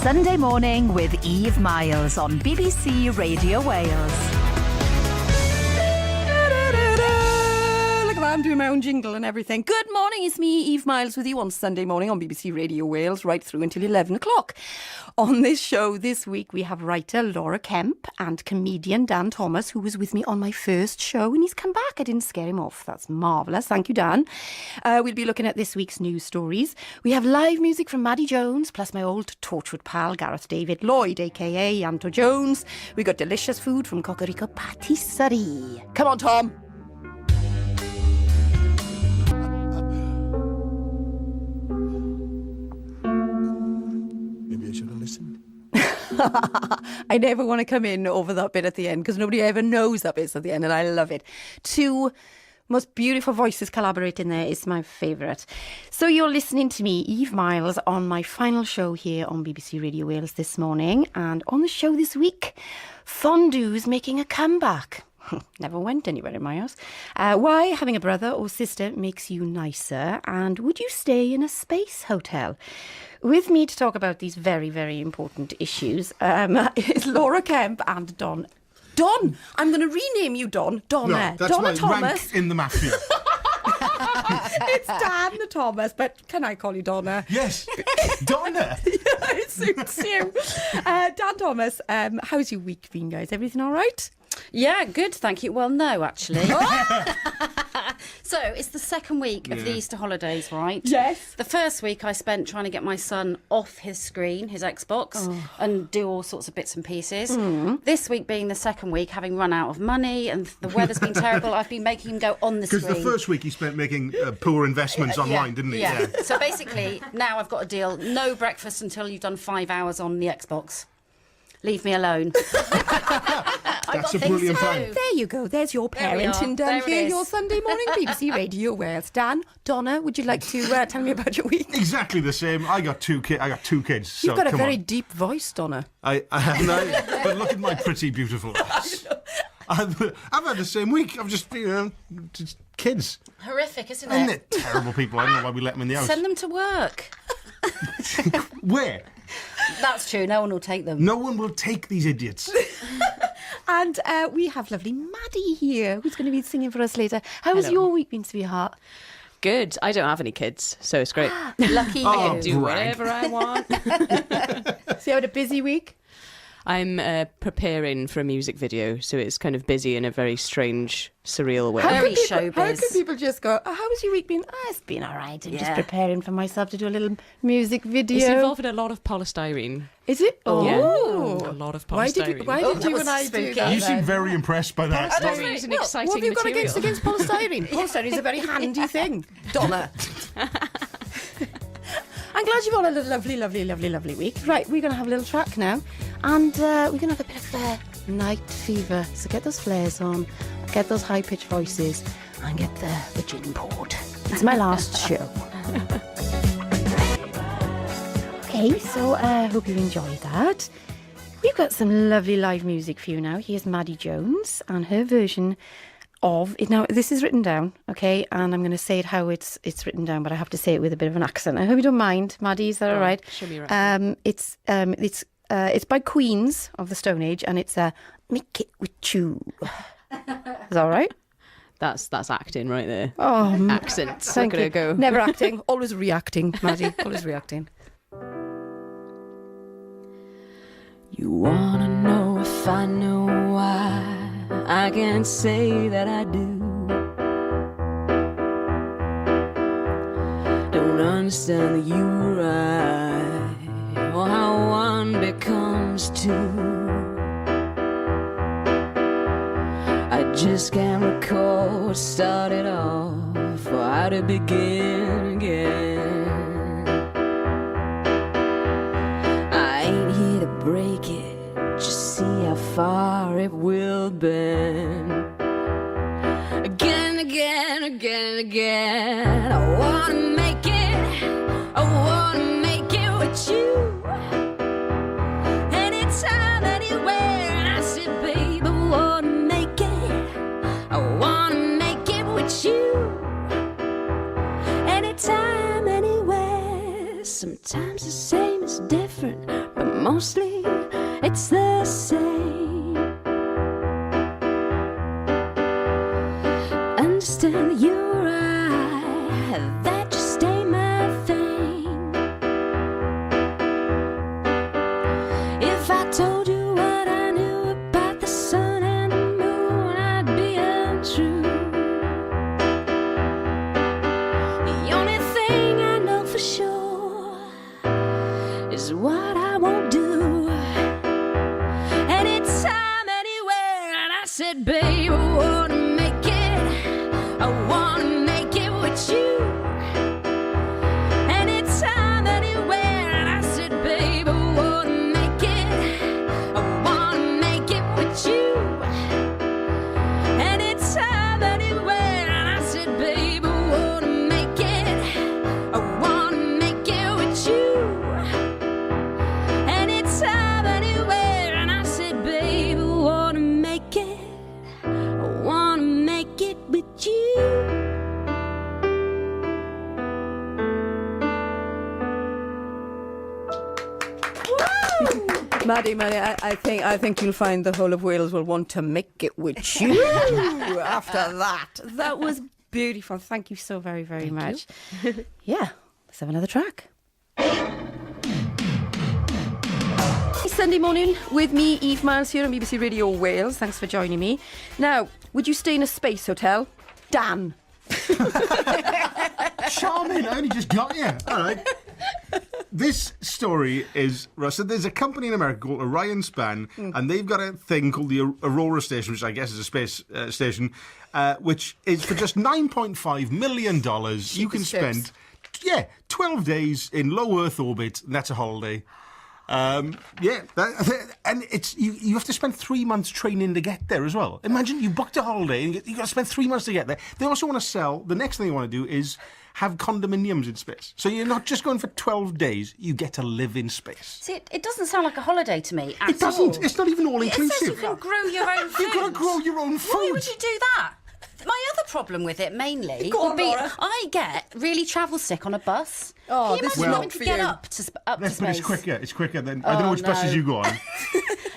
Sunday Morning with Eve Myles on BBC Radio Wales. I'm doing my own jingle and everything. Good morning, it's me, Eve Myles, with you on Sunday morning on BBC Radio Wales, right through until 11 o'clock. On this show this week, we have writer Laura Kemp and comedian Dan Thomas, who was with me on my first show, and he's come back. I didn't scare him off. That's marvellous. Thank you, Dan. We'll be looking at this week's news stories. We have live music from Maddie Jones, plus my old Torchwood pal, Gareth David Lloyd, a.k.a. Yanto Jones. We got delicious food from Cocorico Patisserie. Come on, Tom. I never want to come in over that bit at the end because nobody ever knows that bit at the end, and I love it. Two most beautiful voices collaborating there is my favourite. So you're listening to me, Eve Myles, on my final show here on BBC Radio Wales this morning, and on the show this week, fondue's making a comeback. Never went anywhere in my house. Why having a brother or sister makes you nicer, and would you stay in a space hotel? With me to talk about these very, very important issues is Laura Kemp and Don. Don! I'm going to rename you Don. Donna. No, that's Donna my Thomas. rank in the mafia. It's Dan Thomas, but can I call you Donna? Yes, Donna. Yeah, it suits you. Dan Thomas, how's your week been, guys? Everything all right? Yeah, good, thank you. Well, no, actually. So, it's the second week of the Easter holidays, right? Yes. The first week I spent trying to get my son off his screen, his Xbox, and do all sorts of bits and pieces. This week being the second week, having run out of money and the weather's been terrible, I've been making him go on the screen. Because the first week he spent making poor investments online, didn't he? Yeah. So basically, now I've got a deal. No breakfast until you've done 5 hours on the Xbox. Leave me alone. That's a brilliant plan. There you go. There's your parenting done There it here. is. Your Sunday morning BBC Radio Wales. Dan, Donna, would you like to tell me about your week? Exactly the same. I got two kids. So You've got a come very on. deep voice, Donna. I but look at my pretty beautiful eyes. I've had the same week. I've just just kids. Horrific, isn't Isn't it? it terrible people? I don't know why we let them in the house. Send them to work. Where? That's true, no one will take them. No one will take these idiots. And we have lovely Maddie here, who's going to be singing for us later. How has your week been, sweetheart? Good. I don't have any kids, so it's great. Lucky Oh, you. Do brag. whatever I want. So you had a busy week? I'm preparing for a music video, so it's kind of busy in a very strange, surreal way. Very How showbiz. can people just go, oh, how has your week been? Oh, it's been all right. I'm just preparing for myself to do a little music video. It's involving a lot of polystyrene. Is it? Oh. Yeah. A lot of Why did polystyrene. you, why Oh, did that you was and I do spooky. that? You seem then? very impressed by that. Polystyrene is an exciting What have you got material. against polystyrene? Polystyrene is a very handy thing, Donna. I'm glad you've had a lovely week. Right, we're going to have a little track now, and we're going to have a bit of night fever. So get those flares on, get those high-pitched voices, and get the gin poured. It's my last show. Okay, so I hope you enjoyed that. We've got some lovely live music for you now. Here's Maddie Jones and her version of it. Now, this is written down, okay, and I'm going to say it how it's written down, but I have to say it with a bit of an accent. I hope you don't mind, Maddie. Is that all right? show me your It's by Queens of the Stone Age, and it's "Make It With You." Is that all right? That's acting right there. Oh, Accents. thank Look at you. it go. Never acting, always reacting, Maddie. Always reacting. You wanna know if I know why I can't say that I do. Don't understand that you're right, or how one becomes two. I just can't recall what started off, or how to begin again. I ain't here to break it, just see how far it will bend. Again, again, again, again. I wanna make it with you. Anytime, anywhere. And I said, babe, I wanna make it with you. Anytime, anywhere. Sometimes the same is different, but mostly it's the same. Understand that you're right, that just ain't my thing. If I told you what I knew about the sun and the moon, I'd be untrue. The only thing I know for sure is what I won't do. Anytime, anywhere, and I said, babe, I wanna make it. I wanna make it with you. Anytime, anywhere, and I said, babe, I wanna make it. I wanna make it with you. Anytime, anywhere, and I said, babe, I wanna make it. I wanna make it with you. Anytime, anywhere, and I said, babe, I wanna make it. I wanna make it with you. Maddie, I think you'll find the whole of Wales will want to make it with you after that. That was beautiful. Thank you so very, very much. Yeah, let's have another track. Sunday morning with me, Eve Myles, here on BBC Radio Wales. Thanks for joining me. Now, would you stay in a space hotel? Dan. Charming, I only just got you. All right. This story is, so there's a company in America called Orion Span, and they've got a thing called the Aurora Station, which I guess is a space station, which is for just $9.5 million. You can spend, 12 days in low Earth orbit, and that's a holiday. And it's you have to spend 3 months training to get there as well. Imagine you booked a holiday and you've got to spend 3 months to get there. They also want to sell, the next thing they want to do is have condominiums in space. So you're not just going for 12 days, you get to live in space. See, it doesn't sound like a holiday to me at It doesn't. all. It's not even all It says inclusive. you can grow your own food. You've got to grow your own food. Why would you do that? My other problem with it mainly Go on, would be Laura. I get really travel sick on a bus. Oh, Can you this is imagine not having for to get you. up to But space? it's quicker. It's quicker than... I don't know which no. buses you go on.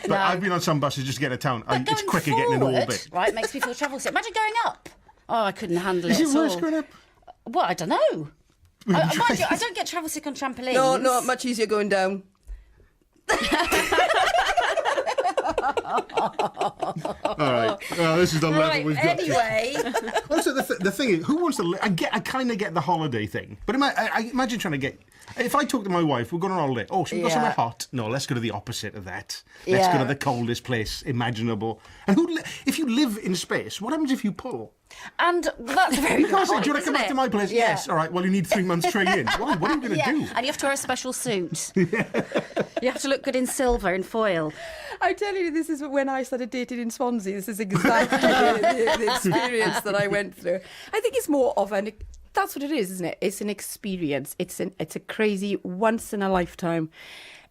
But No. I've been on some buses just to get to town. But It's going quicker forward, getting in orbit. right, makes me feel travel sick. Imagine going up. Oh, I couldn't handle Is it it at worse all. going up? Well, I don't know. Mind you, I don't get travel sick on trampolines. No, not much easier going down. All right. This is the level Right, we've got to. anyway. Also, the thing is, who wants to... I kind of get the holiday thing. But I imagine trying to get... If I talk to my wife, we're going on holiday. Oh, should we go Yeah. somewhere hot? No, let's go to the opposite of that. Let's go Yeah. to the coldest place imaginable. And if you live in space, what happens if you pull? And that's a very You good can't say, point, do you want to come isn't back it? to my place? Yeah. Yes. All right, well, you need 3 months training. What are you going to do? And you have to wear a special suit. You have to look good in silver, in foil. I tell you, this is when I started dating in Swansea. This is exactly the experience that I went through. I think it's more of an... That's what it is, isn't it? It's an experience. It's a crazy, once-in-a-lifetime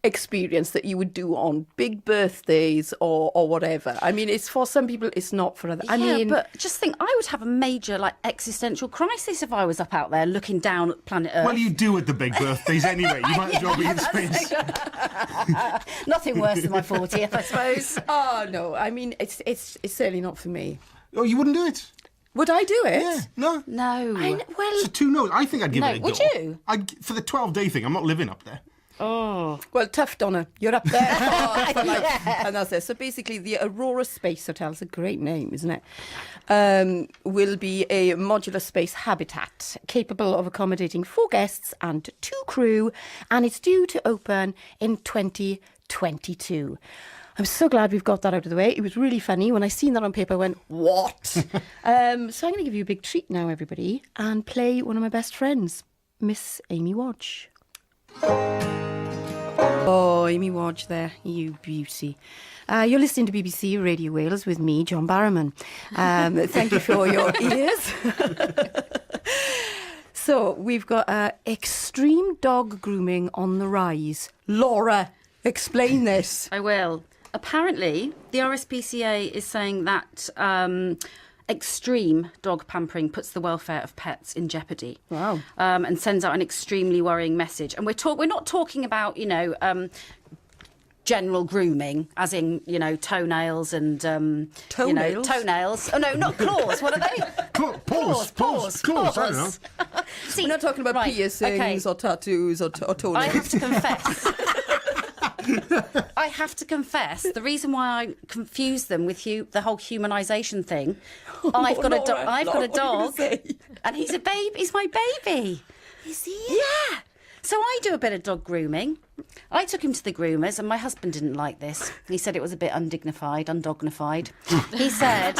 experience that you would do on big birthdays or whatever. I mean, it's for some people, it's not for others. I mean... but just think, I would have a major existential crisis if I was up out there looking down at planet Earth. Well, you do at the big birthdays anyway. You might as well be in space. Nothing worse than my 40th, I suppose. Oh, no. I mean, it's certainly not for me. Oh, you wouldn't do it? Would I do it? Yeah. No. No. Well, So 2 no's. I think I'd give No, it a go. would you? For the 12-day thing, I'm not living up there. Oh. well, tough, Donna. You're up there. For life. And that's it. So basically, the Aurora Space Hotel is a great name, isn't it? Will be a modular space habitat capable of accommodating 4 guests and 2 crew, and it's due to open in 2022. I'm so glad we've got that out of the way. It was really funny. When I seen that on paper, I went, what? So I'm going to give you a big treat now, everybody, and play one of my best friends, Miss Amy Wadge. Oh, Amy Wadge there, you beauty. You're listening to BBC Radio Wales with me, John Barrowman. Thank you for your ears. So we've got extreme dog grooming on the rise. Laura, explain this. I will. Apparently, the RSPCA is saying that extreme dog pampering puts the welfare of pets in jeopardy. Wow. And sends out an extremely worrying message. And we're not talking about, general grooming, as in, toenails and, Toenails? toenails. Oh, no, not claws. What are they? Paws. I don't know. See, We're not talking about right, piercings or tattoos or toenails. I have to confess. I have to confess, the reason why I confuse them with the whole humanisation thing, I've got a dog, and he's a baby. He's my baby. Is he? Yeah. So I do a bit of dog grooming. I took him to the groomers, and my husband didn't like this. He said it was a bit undognified. He said,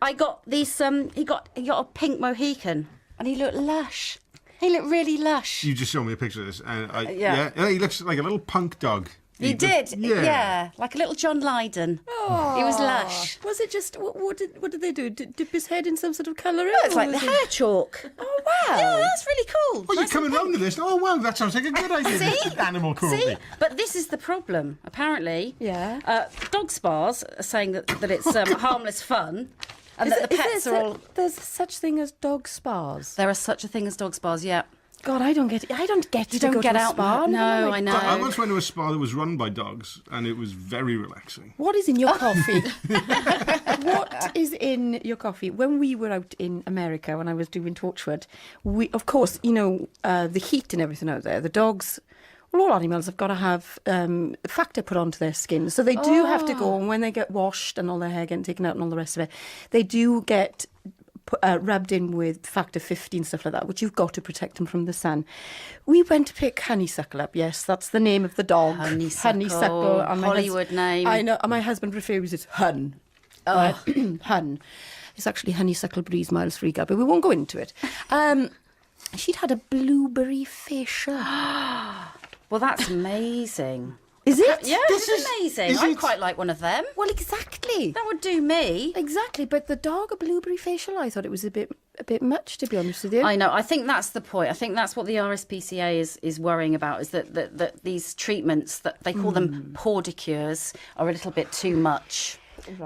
I got these. He got a pink Mohican, and he looked lush. He looked really lush. You just showed me a picture of this. And Yeah. he looks like a little punk dog. He did, Yeah. like a little John Lydon. Oh, He was lush. Was it just what did they do? Dip his head in some sort of colouring? It's like the hair chalk. Oh wow! Yeah, that's really cool. Oh, you're Nice coming and round to this? Oh, wow, that sounds like a good idea. See? Animal cruelty. See, but this is the problem. Apparently, Yeah. dog spas are saying that it's harmless fun, and that the pets are all. There's such thing as dog spas. There is such a thing as dog spas. Yeah, God, I don't get it. I don't get you to don't go get to a out. spa. No, I know. I once went to a spa that was run by dogs, and it was very relaxing. What is in your coffee? What is in your coffee? When we were out in America, when I was doing Torchwood, we, of course, the heat and everything out there, the dogs, well, all animals have got to have factor put onto their skin. So they do have to go, and when they get washed and all their hair getting taken out and all the rest of it, they do get rubbed in with factor 50 and stuff like that, which you've got to protect them from the sun. We went to pick Honeysuckle up. Yes, that's the name of the dog. Honeysuckle. And my Hollywood name. I know. And my husband refers it Hun. Hun. It's actually Honeysuckle Breeze Myles Free Gab, but we won't go into it. She'd had a blueberry facial. Well, that's amazing. Is it? Yeah, This it's is- amazing. is I'd it- quite like one of them. Well, exactly. That would do me. Exactly, but the dog a blueberry facial, I thought it was a bit much, to be honest with you. I know. I think that's the point. I think that's what the RSPCA is worrying about, is that these treatments, that they call them pordicures, are a little bit too much.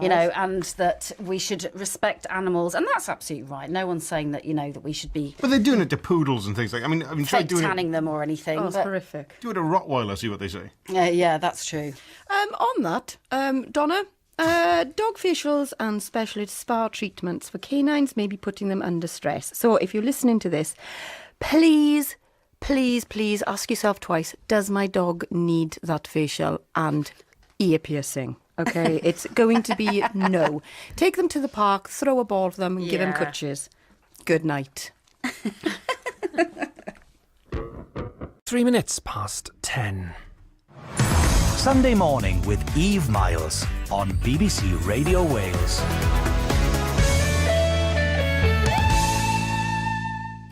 And that we should respect animals, and that's absolutely right. No one's saying that that we should be But they're doing it to poodles and things like. I mean, try fake doing tanning them or anything. Oh, it's but, horrific. do it to Rottweiler. See what they say. yeah, that's true. On that, Donna, dog facials and specialist spa treatments for canines may be putting them under stress. So if you're listening to this, please ask yourself twice, does my dog need that facial and ear piercing? Okay, it's going to be no. Take them to the park, throw a ball for them and give them Yeah. cutches. Good night. 3 minutes past 10. Sunday morning with Eve Myles on BBC Radio Wales.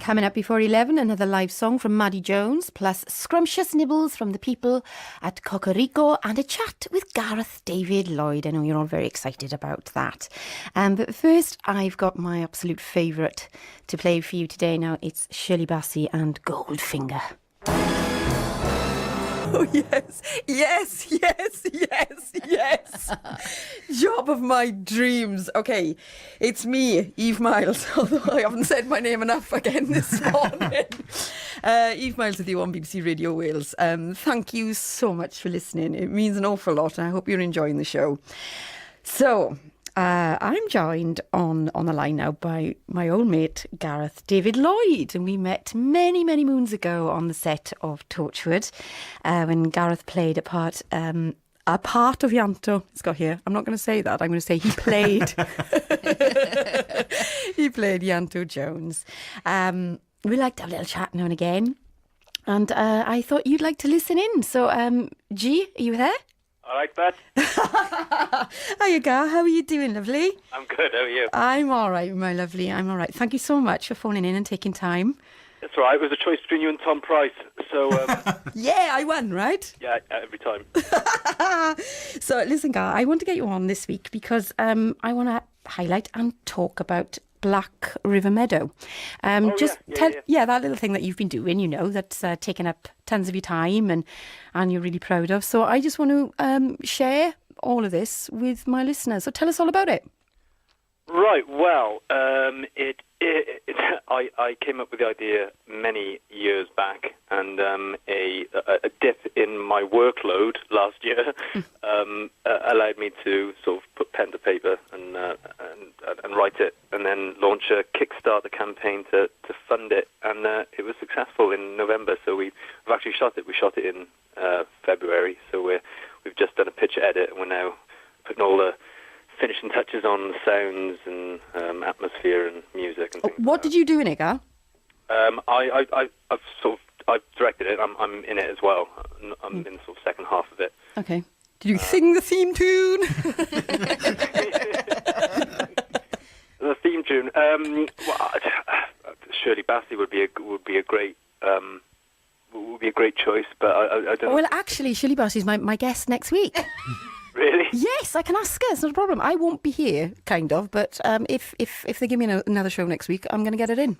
Coming up before 11, another live song from Maddie Jones, plus scrumptious nibbles from the people at Cocorico and a chat with Gareth David Lloyd. I know you're all very excited about that. But first, I've got my absolute favourite to play for you today. Now, it's Shirley Bassey and Goldfinger. Oh, yes. Job of my dreams. Okay, it's me, Eve Myles, although I haven't said my name enough again this morning. Eve Myles with you on BBC Radio Wales. Thank you so much for listening. It means an awful lot, and I hope you're enjoying the show. So, I'm joined on the line now by my old mate, Gareth David Lloyd. And we met many, many moons ago on the set of Torchwood when Gareth played a part of Yanto. It's got here. I'm not going to say that. I'm going to say he played. He played Yanto Jones. We like to have a little chat now and again. And I thought you'd like to listen in. So, G, are you there? All right, Beth. Hiya, Gar. How are you doing, lovely? I'm good. How are you? I'm all right, my lovely. I'm all right. Thank you so much for phoning in and taking time. It's all right. It was a choice between you and Tom Price. So, Yeah, I won, right? yeah, every time. So, listen, Gar, I want to get you on this week because I want to highlight and talk about Black River Meadow. That little thing that you've been doing, that's taken up tons of your time and you're really proud of. So I just want to share all of this with my listeners. So tell us all about it. Right. Well, it I came up with the idea many years back, and a dip in my workload last year allowed me to sort of put pen to paper and write it, and then launch a Kickstarter campaign to fund it, and it was successful in November. So we've actually shot it. We shot it in February, so we've just done a picture edit, and we're now putting all the finishing touches on sounds and atmosphere and music and things. What did you do in it, Gar? I've directed it. I'm in it as well. I'm in the sort of second half of it. Okay. Did you sing the theme tune? The theme tune. Shirley Bassie would be a great choice, but I don't. Well, actually, Shirley Bassie's my guest next week. Really? Yes, I can ask her. It's not a problem. I won't be here, kind of, but if they give me another show next week, I'm going to get it in.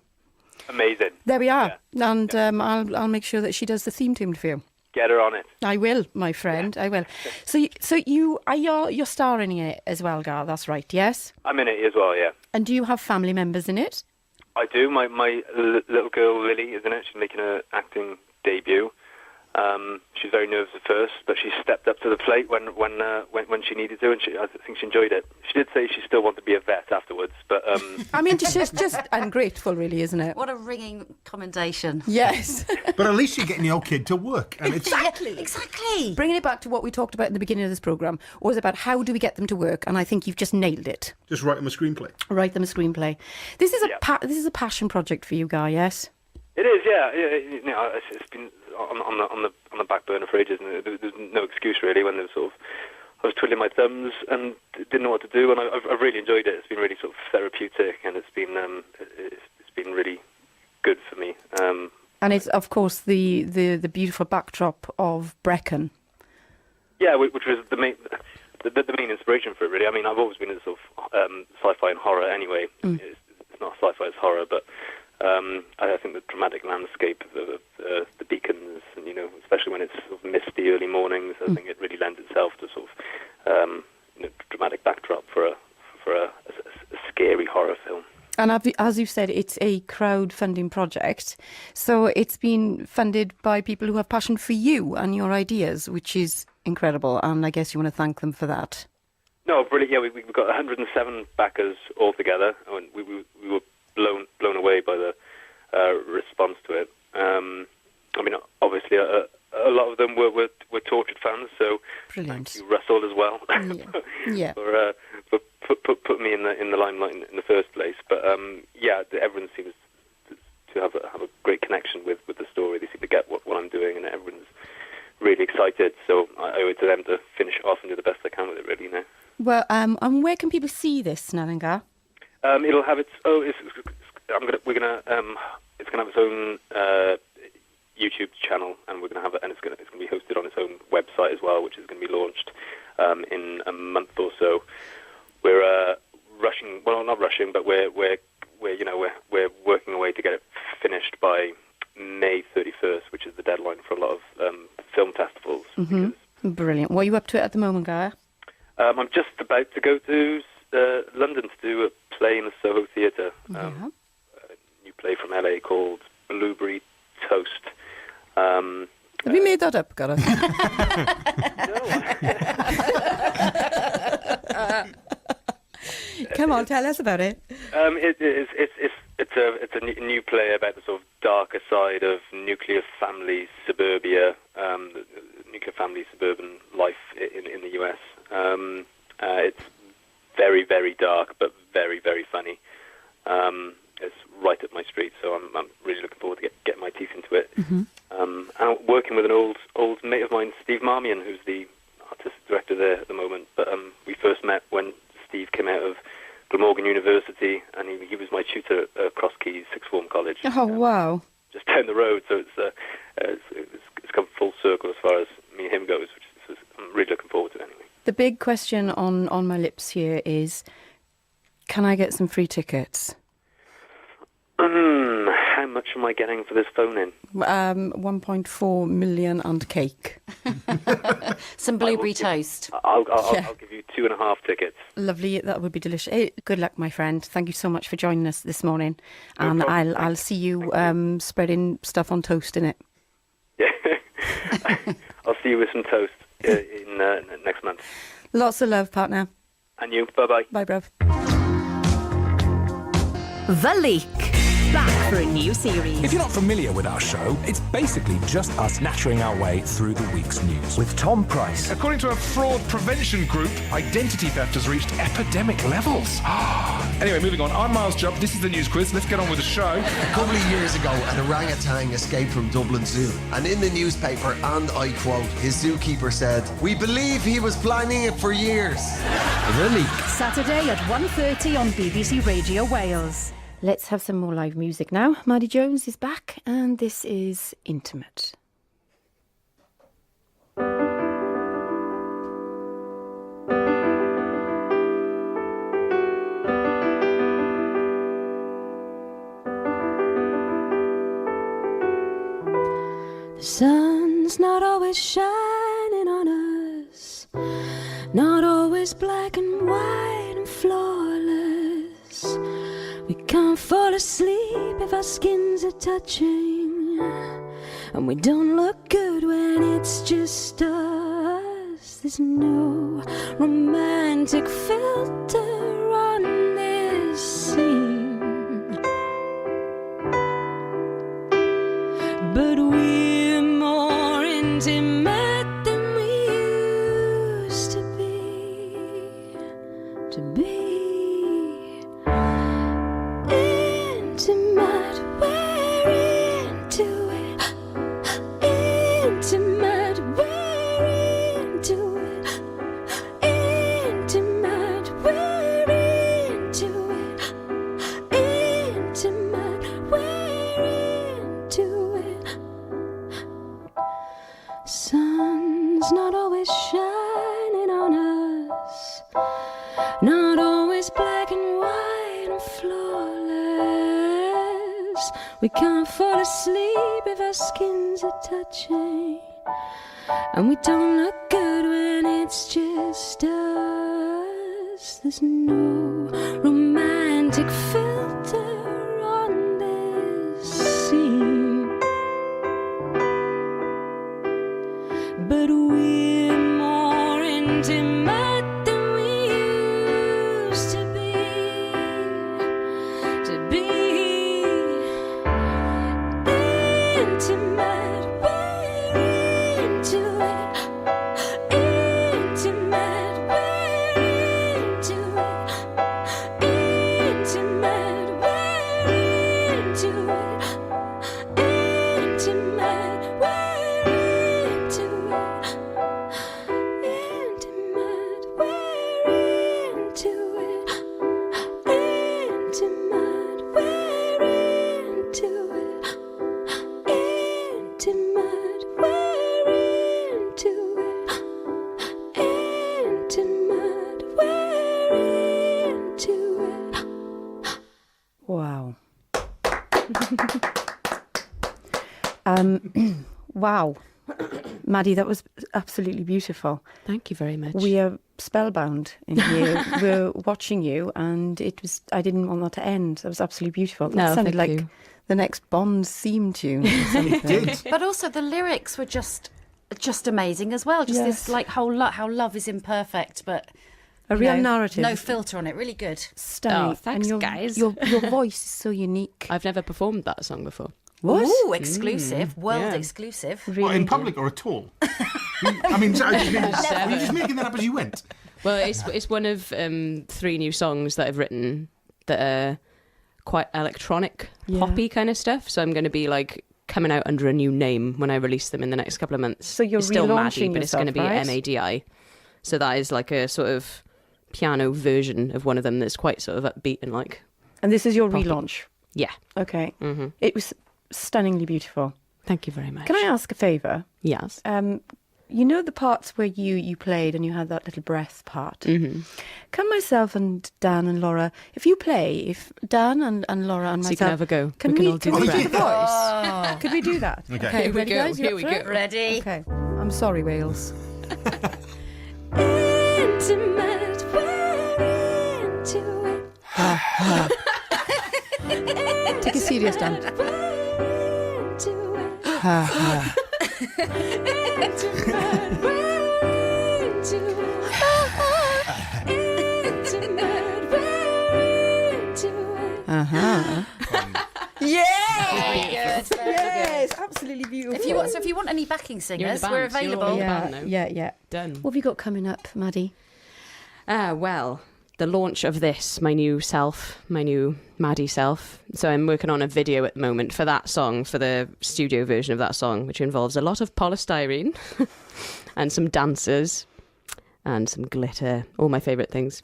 Amazing. There we are, and I'll make sure that she does the theme tune for you. Get her on it. I will, my friend. I will. So you're starring in it as well, Gar. That's right. Yes. I'm in it as well. Yeah. And do you have family members in it? I do. My little girl Lily is in it. She's making her acting debut. She's very nervous at first, but she stepped up to the plate when she needed to, and I think she enjoyed it. She did say she still wanted to be a vet afterwards, but I mean, just ungrateful, really, isn't it? What a ringing commendation. Yes. But at least you're getting your kid to work. And it's Exactly. Bringing it back to what we talked about in the beginning of this programme was about how do we get them to work, and I think you've just nailed it. just write them a screenplay. Write them a screenplay. This is this is a passion project for you, Guy. Yes. it is. Yeah. You know, it's been on the back burner for ages, and there's no excuse really when there's sort of I was twiddling my thumbs and didn't know what to do, and I've really enjoyed it. It's been really sort of therapeutic, and it's been really good for me. And it's of course the beautiful backdrop of Brecon. Yeah, which was the main inspiration for it. Really, I mean, I've always been into sort of sci-fi and horror anyway. It's not sci-fi, it's horror, but I think the dramatic landscape of the beacons, and you know, especially when it's sort of misty early mornings, I think it really lends itself to sort of dramatic backdrop for a scary horror film. And as you've said, it's a crowdfunding project, so it's been funded by people who have passion for you and your ideas, which is incredible. And I guess you want to thank them for that. No, brilliant. Yeah, we've got 107 backers altogether. I mean, we were blown away by the response to it. I mean, obviously, a lot of them were Tortured fans, so Brilliant. thank you, Russell, as well, Yeah. for put me in the limelight in the first place. But everyone seems to have a great connection with the story. They seem to get what I'm doing, and everyone's really excited. So I owe it to them to finish it off and do the best I can with it, really, now. Well, and where can people see this, Nalinga? It'll have its it's gonna have its own YouTube channel, and we're gonna have it, and it's gonna be hosted on its own website as well, which is gonna be launched in a month or so. We're rushing. Well, not rushing, but we're working away to get it finished by May 31st, which is the deadline for a lot of film festivals. Mm-hmm. Brilliant. What are you up to at the moment, Gaia? I'm just about to go to London to do a play in the Soho Theatre. A new play from LA called Blueberry Toast. Have you made that up, Gaia? Come on, tell us about it. It's a new play about the sort of darker side of nuclear family suburbia, the nuclear family suburban life in the US. It's very, very dark, but very, very funny. It's right up my street, so I'm really looking forward to getting my teeth into it. Mm-hmm. And I'm working with an old mate of mine, Steve Marmion, who's the artistic director there at the moment. But we first met when Steve came out of Glamorgan University, and he was my tutor at Cross Keys Sixth Form College. Oh, wow. Just down the road, so it's come full circle as far as me and him goes, which I'm really looking forward to anyway. The big question on my lips here is, can I get some free tickets? How much am I getting for this phone-in? 1.4 million and cake. Some blueberry toast. I'll give you 2.5 tickets. Lovely, that would be delicious. Hey, good luck, my friend. Thank you so much for joining us this morning. And problem. I'll see you spreading stuff on toast in it. Yeah. I'll see you with some toast in next month. Lots of love, partner. And you. Bye-bye. Bye, bruv. The Leak. Back for a new series. If you're not familiar with our show, it's basically just us nattering our way through the week's news. With Tom Price. According to a fraud prevention group, identity theft has reached epidemic levels. Anyway, moving on. I'm Myles Jupp. This is the news quiz. Let's get on with the show. A couple of years ago, an orangutan escaped from Dublin Zoo. And in the newspaper, and I quote, his zookeeper said, "We believe he was planning it for years." The Leak. Saturday at 1:30 on BBC Radio Wales. Let's have some more live music now. Maddie Jones is back, and this is Intimate. The sun's not always shining on us, not always black and white and flawless. We can't fall asleep if our skins are touching, and we don't look good when it's just us. There's no romantic filter on this scene, but we're more intimate than we used to be. Intimate, we're into it. Intimate, we're into it. Intimate, we're into it. Intimate, we're into it. Sun's not always shining on us, not always black and white and flawless. We can't fall asleep if our skins are touching, and we don't look good when it's just us. There's no romantic filter on this scene, but we're more intimate than we used to be. Intimate, we're into it. Intimate, we're into it. Intimate, we're into it. Intimate, we're into it. Intimate, we're into it. Intimate, we're into it. Intimate, we're into it. Intimate, we're into it. Wow. Wow. Maddie, that was absolutely beautiful. Thank you very much. We are spellbound in here. We're watching you, and I didn't want that to end. That was absolutely beautiful. That No, sounded thank like you. the next Bond theme tune or something. Did. But also the lyrics were just amazing as well. Just Yes. this like whole how love is imperfect, but A you real know, narrative. no filter on it. Really good. Stunning. Oh, thanks, and guys. Your voice is so unique. I've never performed that song before. What? Ooh, exclusive, world yeah. exclusive. What, Really in do. public or at all? I mean, were you just making that up as you went? Well, it's one of 3 new songs that I've written that are quite electronic, Yeah. poppy kind of stuff. So I'm going to be like coming out under a new name when I release them in the next couple of months. So you're it's still Maddie, relaunching but it's going to be yourself, right? MADI. So that is like a sort of piano version of one of them that's quite sort of upbeat and like, And this is your Poppy. relaunch. yeah. Okay. Mm-hmm. It was stunningly beautiful. Thank you very much. Can I ask a favour? Yes. you know the parts where you played and you had that little breath part? Mm-hmm. Can myself and Dan and Laura, if Dan and Laura and So myself... you can have a go. Can We can we, all do can the we do the breath. voice? Could we do that? Okay. Here we ready, go, guys? You here up we for go. it? Ready? Okay. I'm sorry, Wales. Intimate, we're into it. Take a serious, Dan. We're into it. Intimate, we're into it. Intimate, we're into it. Uh-huh. Very good. Very Yes, good. absolutely beautiful. If you want any backing You're in singers, the we're band, so you're available. all- yeah, band now. yeah. Done. What have you got coming up, Maddie? Well, the launch of this, my new self, my new Maddie self. So I'm working on a video at the moment for that song, for the studio version of that song, which involves a lot of polystyrene and some dancers and some glitter, all my favourite things.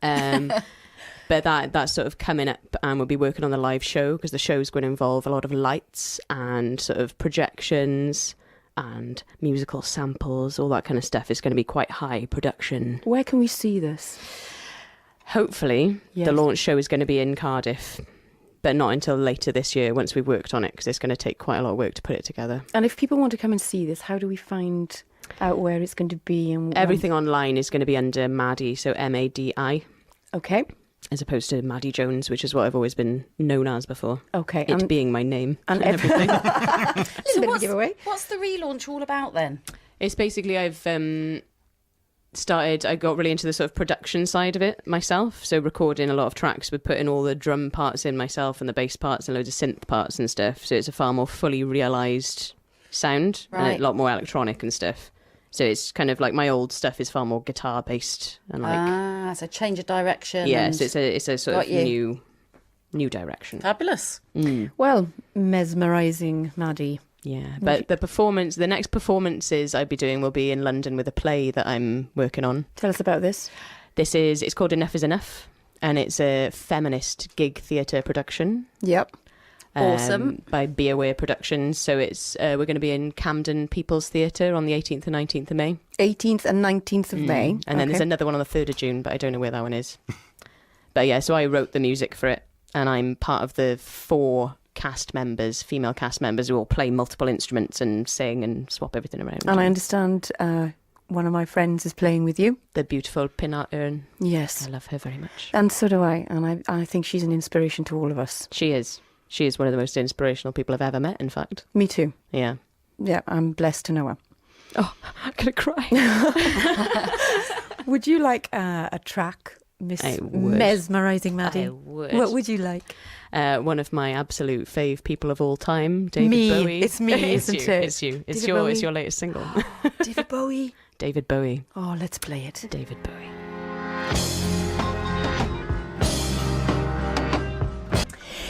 But that's sort of coming up, and we'll be working on the live show because the show's going to involve a lot of lights and sort of projections and musical samples, all that kind of stuff. It's going to be quite high production. Where can we see this? Hopefully, Yes. the launch show is going to be in Cardiff, but not until later this year once we've worked on it, because it's going to take quite a lot of work to put it together. And if people want to come and see this, how do we find out where it's going to be? And Everything online is going to be under Maddie, so MADI, Okay. as opposed to Maddie Jones, which is what I've always been known as before. Okay. It being my name and and everything. little bit of a giveaway. What's the relaunch all about then? It's basically I've I got really into the sort of production side of it myself. So recording a lot of tracks with putting all the drum parts in myself and the bass parts and loads of synth parts and stuff. So it's a far more fully realised sound and Right. a lot more electronic and stuff. So it's kind of like my old stuff is far more guitar based and like So change of direction. yeah. and- So it's a sort Got of you. new direction. Fabulous. Well, mesmerising, Maddie. Yeah, but the next performances I'd be doing will be in London with a play that I'm working on. Tell us about this. It's called Enough is Enough, and it's a feminist gig theatre production. Yep. Awesome. By Be Aware Productions. So it's we're going to be in Camden People's Theatre on the 18th and 19th of May. 18th and 19th of May. And then there's another one on the 3rd of June, but I don't know where that one is. But yeah, so I wrote the music for it, and I'm part of the 4 female cast members who all play multiple instruments and sing and swap everything around. And I understand one of my friends is playing with you. The beautiful Pinar Earn. Yes. I love her very much. And so do I. And I think she's an inspiration to all of us. She is. She is one of the most inspirational people I've ever met, in fact. Me too. Yeah. Yeah, I'm blessed to know her. Oh, I'm going to cry. Would you like a track, Miss I would. Mesmerising Maddie? I would. What would you like? One of my absolute fave people of all time, David Me. Bowie. It's me, It's isn't you, it? It's you. It's David your Bowie. it's your latest single. David Bowie. David Bowie. Oh, let's play it. David Bowie.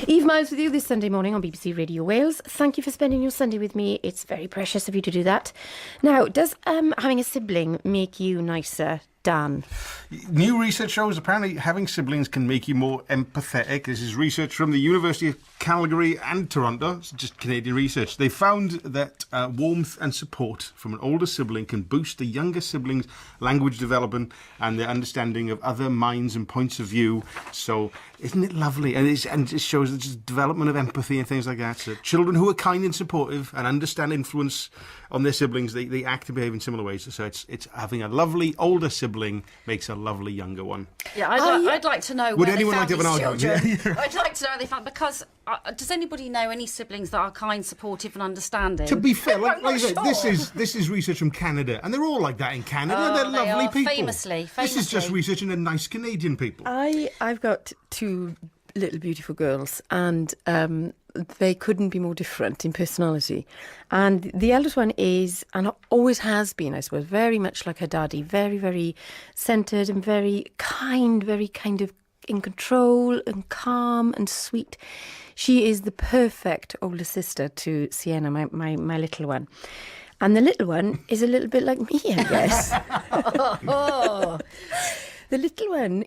Eve Myles with you this Sunday morning on BBC Radio Wales. Thank you for spending your Sunday with me. It's very precious of you to do that. Now, does having a sibling make you nicer, Dan? New research shows apparently having siblings can make you more empathetic. This is research from the University of Calgary and Toronto. It's just Canadian research. They found that warmth and support from an older sibling can boost the younger sibling's language development and their understanding of other minds and points of view. So isn't it lovely? And it shows the just development of empathy and things like that. So children who are kind and supportive and understand influence on their siblings, they act and behave in similar ways. So it's having a lovely older sibling makes a lovely younger one. Yeah, I'd like to know. Would where anyone they like to found have an these argument? children. I'd like to know where they found, because does anybody know any siblings that are kind, supportive, and understanding? To be fair, like I'm not I said, sure. this is research from Canada, and they're all like that in Canada. Oh, They're they lovely are, people. famously. This is just researching the nice Canadian people. I've got 2 little beautiful girls, and they couldn't be more different in personality. And the eldest one is, and always has been, I suppose, very much like her daddy, very, very centred and very kind of in control and calm and sweet. She is the perfect older sister to Sienna, my little one. And the little one is a little bit like me, I guess. The little one,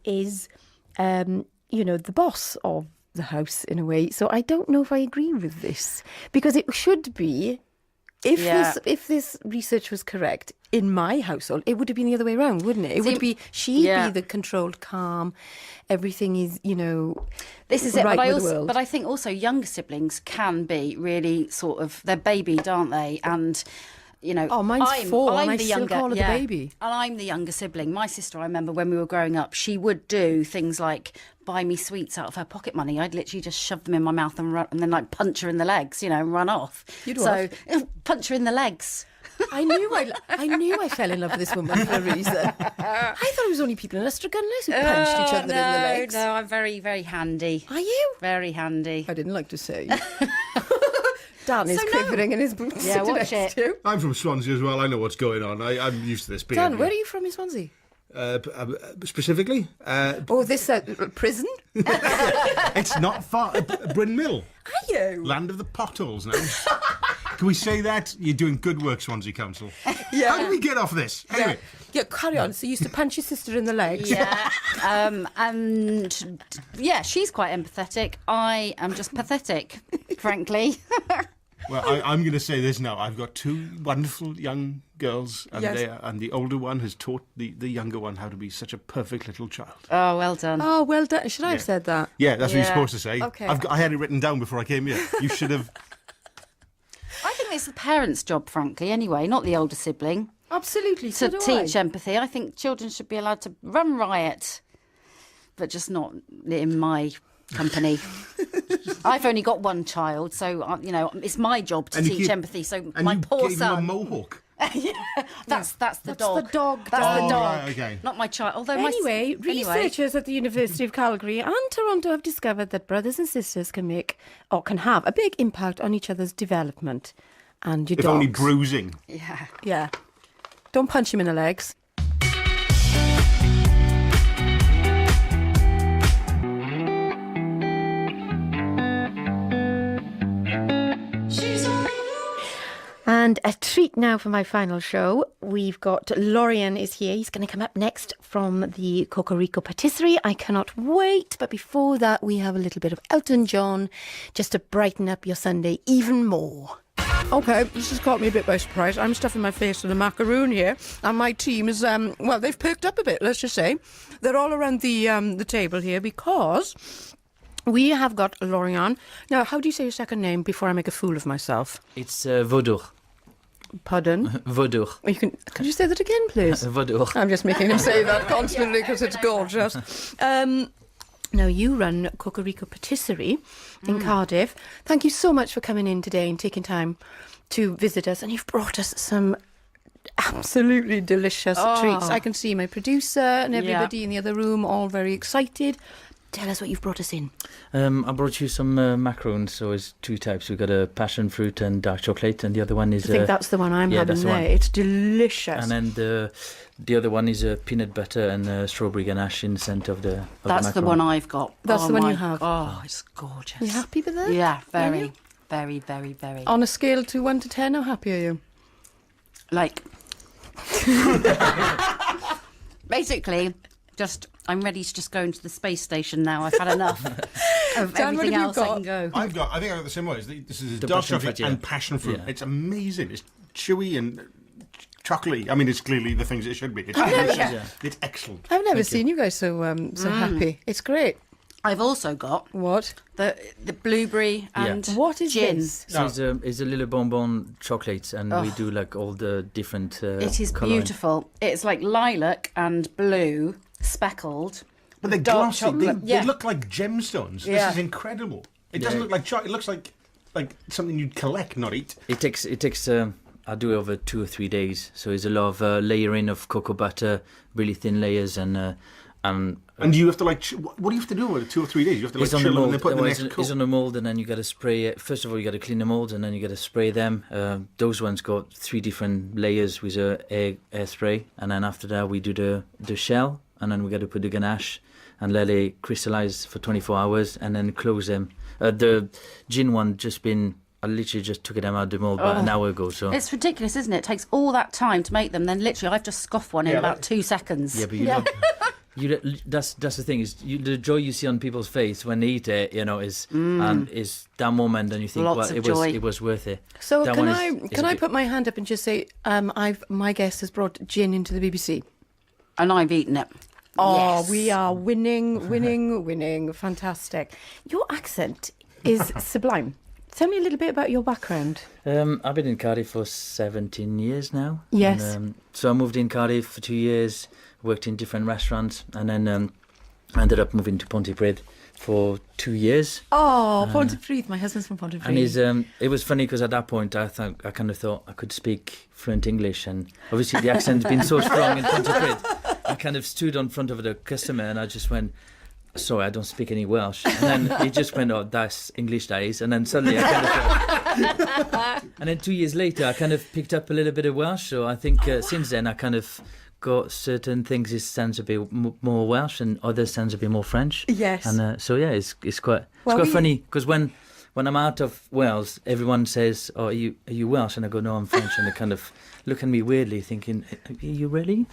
is, the boss of the house in a way. So I don't know if I agree with this, because it should be If this research was correct, in my household, it would have been the other way around, wouldn't it? It would be she'd be the controlled, calm. Everything is, this is it. right But with the world. I think also younger siblings can be really sort of they're babied, aren't they? And mine's 4 and I still call her the baby. And I'm the younger sibling. My sister, I remember when we were growing up, she would do things like buy me sweets out of her pocket money. I'd literally just shove them in my mouth and then like punch her in the legs, and run off. You'd what? Punch her in the legs. I knew I fell in love with this woman for a reason. I thought it was only people in Estragunless who punched each other in the legs. No, I'm very, very handy. Are you? Very handy. I didn't like to say. Dan is quivering in his boots. Yeah, watch it. I'm from Swansea as well. I know what's going on. I'm used to this behaviour. Dan, where are you from in Swansea? Specifically? This prison? It's not far. Bryn Mill. Are you? Land of the potholes now. Can we say that? You're doing good work, Swansea Council. Yeah. How do we get off this? Anyway. Yeah, carry on. So you used to punch your sister in the legs. Yeah. And she's quite empathetic. I am just pathetic, frankly. Well, I'm going to say this now. I've got 2 wonderful young girls, and and the older one has taught the younger one how to be such a perfect little child. Oh, well done. Oh, well done. Should I have said that? Yeah, that's what you're supposed to say. Okay. I had it written down before I came here. You should have. I think it's the parent's job, frankly, anyway, not the older sibling. Absolutely. To teach empathy. I think children should be allowed to run riot, but just not in my company. I've only got one child, so it's my job to teach empathy. So my poor son. Him a mohawk. That's the dog. That's the dog. That's the dog. Right, okay. Not my child. Although researchers at the University of Calgary and Toronto have discovered that brothers and sisters can have a big impact on each other's development. And your If dogs. only bruising. Yeah. Don't punch him in the legs. And a treat now for my final show. We've got Lorian is here. He's going to come up next from the Cocorico Patisserie. I cannot wait. But before that, we have a little bit of Elton John just to brighten up your Sunday even more. Okay, this has caught me a bit by surprise. I'm stuffing my face with a macaroon here, and my team is, they've perked up a bit, let's just say. They're all around the table here because we have got Lorian. Now, how do you say your second name before I make a fool of myself? It's Vaudour. Pardon? Vaudour. Could you say that again, please? Vaudour. I'm just making him say that constantly because it's gorgeous. Now, you run Cocorico Patisserie in Cardiff. Thank you so much for coming in today and taking time to visit us. And you've brought us some absolutely delicious treats. I can see my producer and everybody in the other room all very excited. Tell us what you've brought us in. I brought you some macarons. So it's 2 types. We've got a passion fruit and dark chocolate, and the other one is... I think that's the one I'm having there. It's delicious. And then the other one is peanut butter and strawberry ganache in the centre of the That's the one I've got. That's the one you have. Oh, it's gorgeous. You happy with that? Yeah, very, very, very, very. On a scale to 1 to 10, how happy are you? Like... Basically... I'm ready to just go into the space station now. I've had enough of Dan, everything else I can go. I think I got the same way. This is The dark passion chocolate fruit, and passion fruit. It's amazing. It's chewy and chocolatey. I mean, it's clearly the things it should be. It's delicious. It's excellent. I've never seen you guys so happy. It's great. I've also got What? the blueberry and What is gin. this? So it's a little bonbon chocolate, and we do like all the different It is colouring. beautiful. It's like lilac and blue speckled. But they're dark glossy. chocolate. They look like gemstones. Yeah. This is incredible. It doesn't look like chocolate. It looks like something you'd collect, not eat. It takes. I do it over 2 or 3 days. So it's a lot of layering of cocoa butter, really thin layers, and do you have to what do you have to do with it 2 or 3 days? You have to it's on the chill mold. and then put in the next coat. It's on the mold, and then you got to spray it. First of all, you got to clean the mold, and then you got to spray them. Those ones got 3 different layers with air spray, and then after that we do the shell, and then we got to put the ganache and let it crystallize for 24 hours, and then close them. The gin one I literally just took them out of the mold about an hour ago. So It's ridiculous, isn't it? It takes all that time to make them. Then literally, I've just scoffed one in about 2 seconds. yeah, but that's the thing is the joy you see on people's face when they eat it, is that moment, and you think, Lots of joy. it was worth it. So That can one is I put my hand up and just say, my guest has brought gin into the BBC. And I've eaten it. Oh, Yes. we are winning. Fantastic. Your accent is sublime. Tell me a little bit about your background. I've been in Cardiff for 17 years now. Yes. And, so I moved in Cardiff for 2 years, worked in different restaurants, and then ended up moving to Pontypridd for 2 years. Oh, Pontypridd. My husband's from Pontypridd. And it was funny because at that point I kind of thought I could speak fluent English, and obviously the accent's been so strong in Pontypridd. I kind of stood on front of the customer and I just went, sorry, I don't speak any Welsh. And then he just went, oh, that's English, that is. And then suddenly I kind of thought, and then 2 years later I kind of picked up a little bit of Welsh. So I think since then I kind of got certain things it sounds a bit more Welsh and others sounds a bit more French. Yes. And so yeah, it's quite funny because when I'm out of Wales, everyone says, "Oh, are you Welsh?" And I go, "No, I'm French." And they kind of look at me weirdly, thinking, "Are you really?"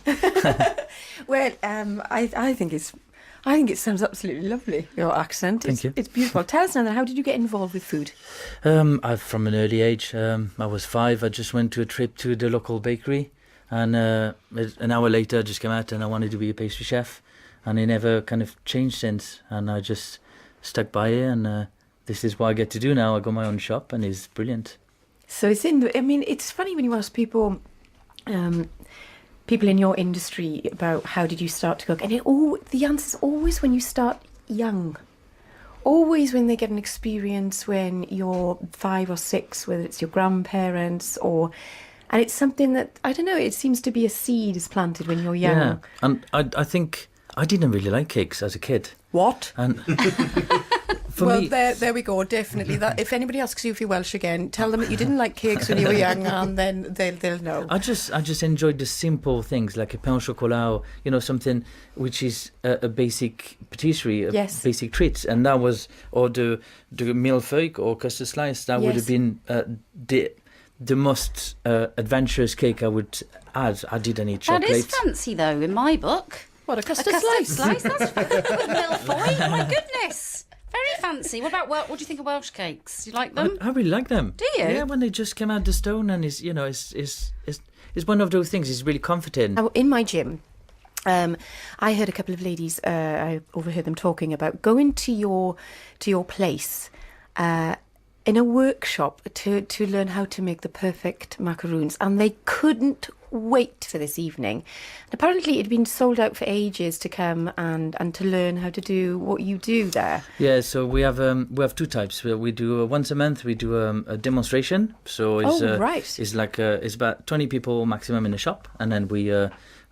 Well, I think it sounds absolutely lovely. Your accent. Thank you. It's beautiful. Tell us now, then, how did you get involved with food? From an early age. I was 5. I just went to a trip to the local bakery, and an hour later, I just came out and I wanted to be a pastry chef, and it never kind of changed since. And I just stuck by it, and this is what I get to do now. I got my own shop, and it's brilliant. So it's funny when you ask people in your industry about how did you start to cook, and the answer's always when you start young. Always when they get an experience when you're 5 or 6, whether it's your grandparents and it's something that, I don't know, it seems to be a seed is planted when you're young. Yeah, and I think I didn't really like cakes as a kid. What? And for well, me, there we go. Definitely. That if anybody asks you if you're Welsh again, tell them that you didn't like cakes when you were young, and then they'll know. I just enjoyed the simple things like a pain au chocolat, or, something which is a basic patisserie, basic treats, and that was, or the millefeuille or custard slice. That would have been the most adventurous cake I would add. I didn't eat chocolate. That is fancy, though, in my book. What, a custard slice? That's millefeuille. My goodness. Very fancy. What do you think of Welsh cakes? Do you like them? I really like them. Do you? Yeah, when they just came out the stone, and it's one of those things. It's really comforting. In my gym, I heard a couple of ladies. I overheard them talking about going to your place in a workshop to learn how to make the perfect macaroons, and they couldn't wait for this evening. And apparently it had been sold out for ages to come and to learn how to do what you do there. Yeah, so we have 2 types. We do once a month. We do a demonstration. So it's it's like it's about 20 people maximum in the shop, and then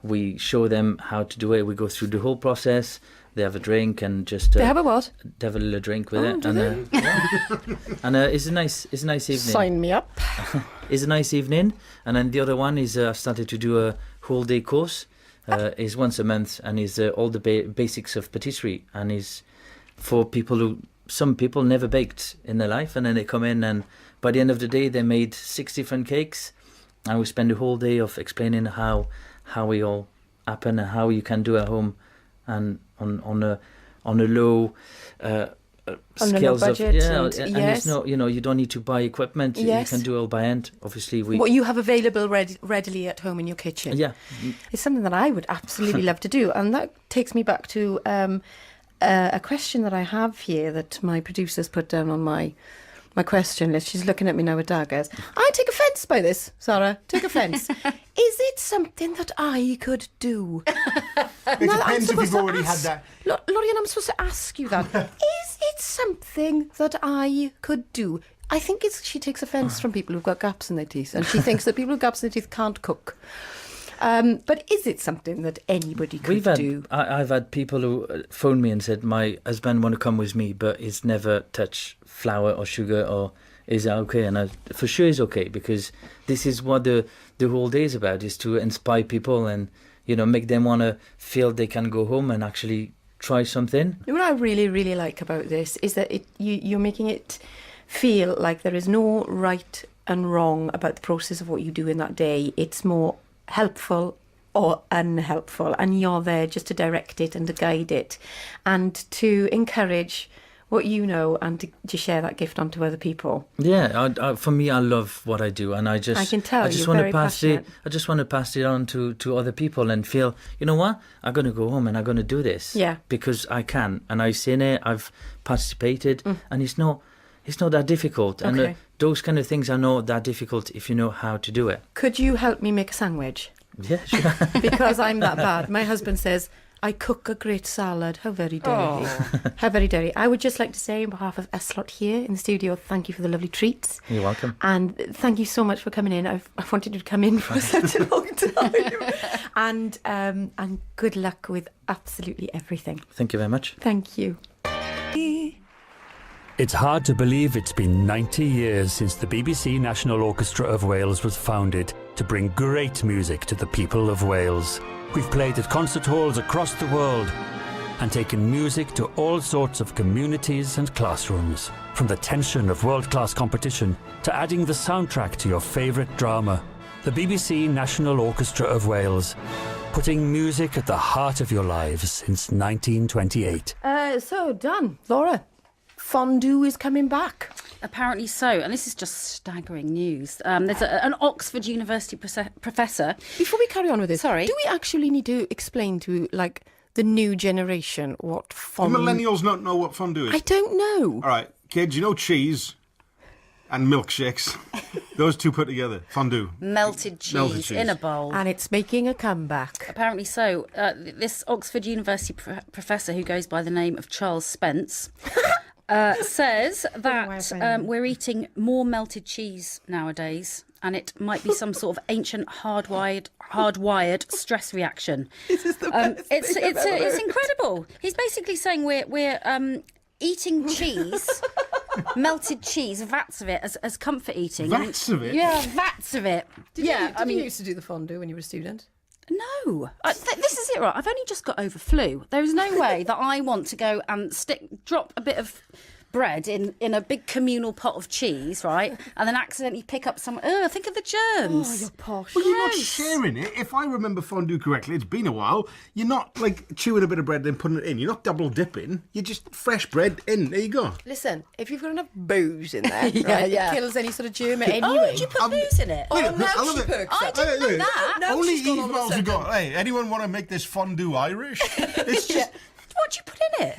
we show them how to do it. We go through the whole process. They have a drink and just they have a what? They have a little drink with it, do they? And it's a nice evening. Sign me up. It's a nice evening, and then the other one is I've started to do a whole day course. Is once a month, and is all the basics of patisserie, and is for people who some people never baked in their life, and then they come in, and by the end of the day they made 6 different cakes, and we spend a whole day of explaining how it all happen and how you can do at home, and on a low scales budget, and it's not, you don't need to buy equipment. You can do it all by hand. Obviously, what you have available readily at home in your kitchen. Yeah, it's something that I would absolutely love to do, and that takes me back to a question that I have here that my producer's put down on my question list. She's looking at me now with daggers. I take offence by this, Sarah. Take offence. Is it something that I could do? It depends if you've already had that. Lorian, I'm supposed to ask you that. Is it something that I could do? I think she takes offence from people who've got gaps in their teeth, and she thinks that people with gaps in their teeth can't cook. But is it something that anybody could do? I've had people who phone me and said, my husband want to come with me, but he's never touched flour or sugar, or is that okay? And for sure it's okay, because this is what the whole day is about, is to inspire people and, make them want to feel they can go home and actually try something. What I really, really like about this is that you're making it feel like there is no right and wrong about the process of what you do in that day. It's more helpful or unhelpful, and you're there just to direct it and to guide it and to encourage what you know and to share that gift onto other people. Yeah, for me, I love what I do, and I can tell I just you're want very to pass passionate. I just want to pass it on to other people and feel, you know what, I'm going to go home and I'm going to do this. Yeah. Because I can, and I've seen it, I've participated, and it's not that difficult. And Okay. those kind of things are not that difficult if you know how to do it. Could you help me make a sandwich? Yeah, sure. Because I'm that bad. My husband says, I cook a great salad. How very dairy. How very dairy. I would just like to say on behalf of Eslot here in the studio, thank you for the lovely treats. You're welcome. And thank you so much for coming in. I've wanted you to come in for such a long time. And good luck with absolutely everything. Thank you very much. Thank you. It's hard to believe it's been 90 years since the BBC National Orchestra of Wales was founded to bring great music to the people of Wales. We've played at concert halls across the world and taken music to all sorts of communities and classrooms. From the tension of world-class competition to adding the soundtrack to your favourite drama. The BBC National Orchestra of Wales, putting music at the heart of your lives since 1928. So, done. Laura, fondue is coming back. Apparently so, and this is just staggering news. There's an Oxford University professor. Before we carry on with this, Sorry. do we actually need to explain to, like, the new generation what Do fondue... millennials not know what fondue is? I don't know. All right, kids, you know cheese and milkshakes. Those two put together. Fondue. Melted cheese in a bowl. And it's making a comeback. Apparently so. This Oxford University professor, who goes by the name of Charles Spence, says that we're eating more melted cheese nowadays, and it might be some sort of ancient hardwired stress reaction. This is the best It's thing I've ever it's heard. incredible. He's basically saying we're eating cheese, melted cheese, vats of it as comfort eating. Vats of it? Yeah, vats of it. Did you used to do the fondue when you were a student? No, this is it, right? I've only just got over flu. There is no way that I want to go and drop a bit of bread in a big communal pot of cheese, right? And then accidentally pick up some. Think of the germs. Oh, you're posh. Well, you're not Gross. sharing it. If I remember fondue correctly, it's been a while. You're not like chewing a bit of bread and putting it in. You're not double dipping. You're just fresh bread in. There you go. Listen, if you've got enough booze in there, Yeah, right, yeah. it kills any sort of germ anyway. Oh, did you put booze in it? Wait, Oh, now I love she it. perks I up. didn't know that. Now Only she's gone Eve on a Miles have second. got. Hey, anyone want to make this fondue Irish? It's just. What do you put in it?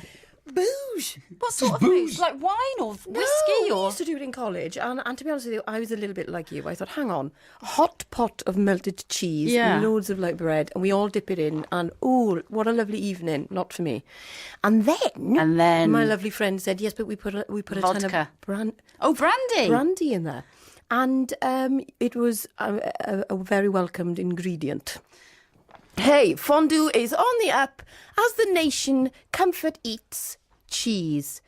Booze. What sort of booze? booze? Like wine or whiskey We or? used to do it in college, and to be honest with you, I was a little bit like you. I thought, hang on, a hot pot of melted cheese, Yeah. loads of like bread, and we all dip it in, and oh, what a lovely evening. Not for me. And then my lovely friend said, yes, but we put a ton Vodka. of Oh, brandy. brandy in there, and it was a very welcomed ingredient. Hey, fondue is on the up as the nation comfort eats cheese.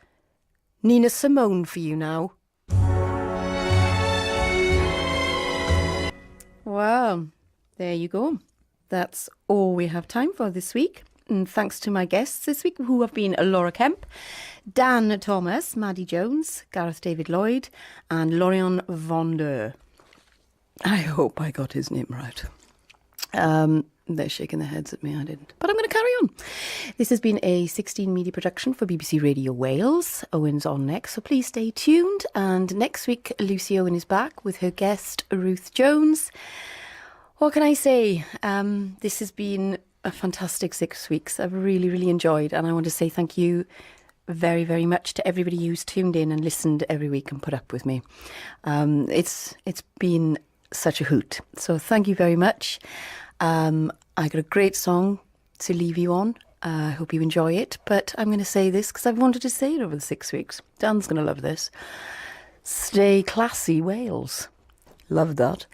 Nina Simone for you now. Well, there you go. That's all we have time for this week. And thanks to my guests this week, who have been Laura Kemp, Dan Thomas, Maddie Jones, Gareth David Lloyd, and Lorient Vondeur. I hope I got his name right. They're shaking their heads at me, I didn't. But I'm going to carry on. This has been a 16 media production for BBC Radio Wales. Owen's on next, so please stay tuned. And next week, Lucy Owen is back with her guest, Ruth Jones. What can I say? This has been a fantastic 6 weeks. I've really, really enjoyed. And I want to say thank you very, very much to everybody who's tuned in and listened every week and put up with me. It's been such a hoot. So thank you very much. I got a great song to leave you on. I hope you enjoy it. But I'm going to say this because I've wanted to say it over the 6 weeks. Dan's going to love this. Stay classy, Wales. Love that.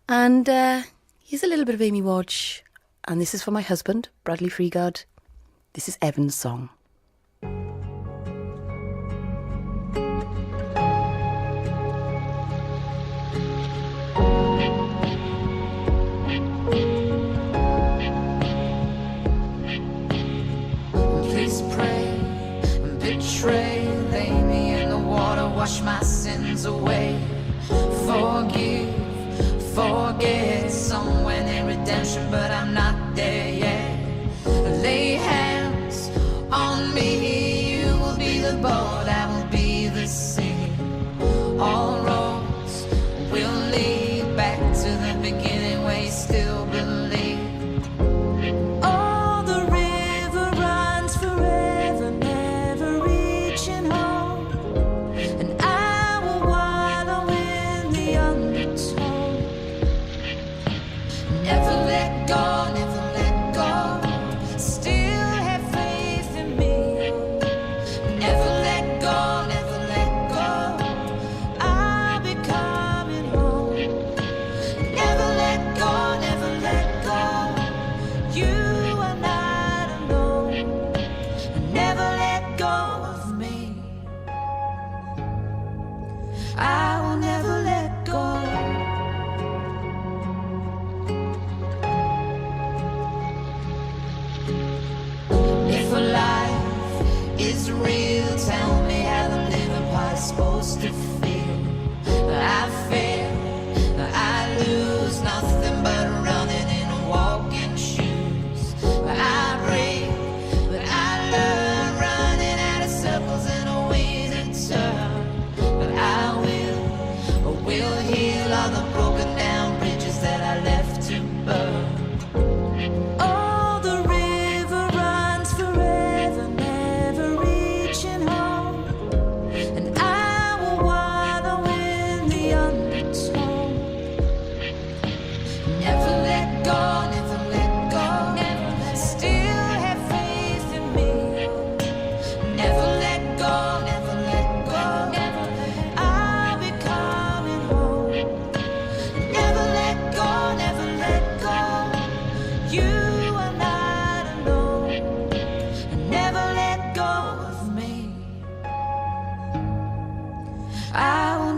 And here's a little bit of Amy Wadge. And this is for my husband, Bradley Freegard. This is Evan's song. Please pray and betray, lay me in the water, wash my sins away. Forgive, forget, somewhere near redemption, but I'm not is real. Tell me how the living part is supposed to feel. I fail, I lose, nothing but running in walking shoes. I break, but I learn, running out of circles and a way to turn. But I will heal all the broken down bridges that I left to burn. Oh, the river runs forever, never reaching home, and I will wallow in the undertow. Never let go, never let go, never. Still have faith in me. Never let go, never let go, never. I'll be coming home. Never let go, never let go. You are not alone. Never let go of me. I will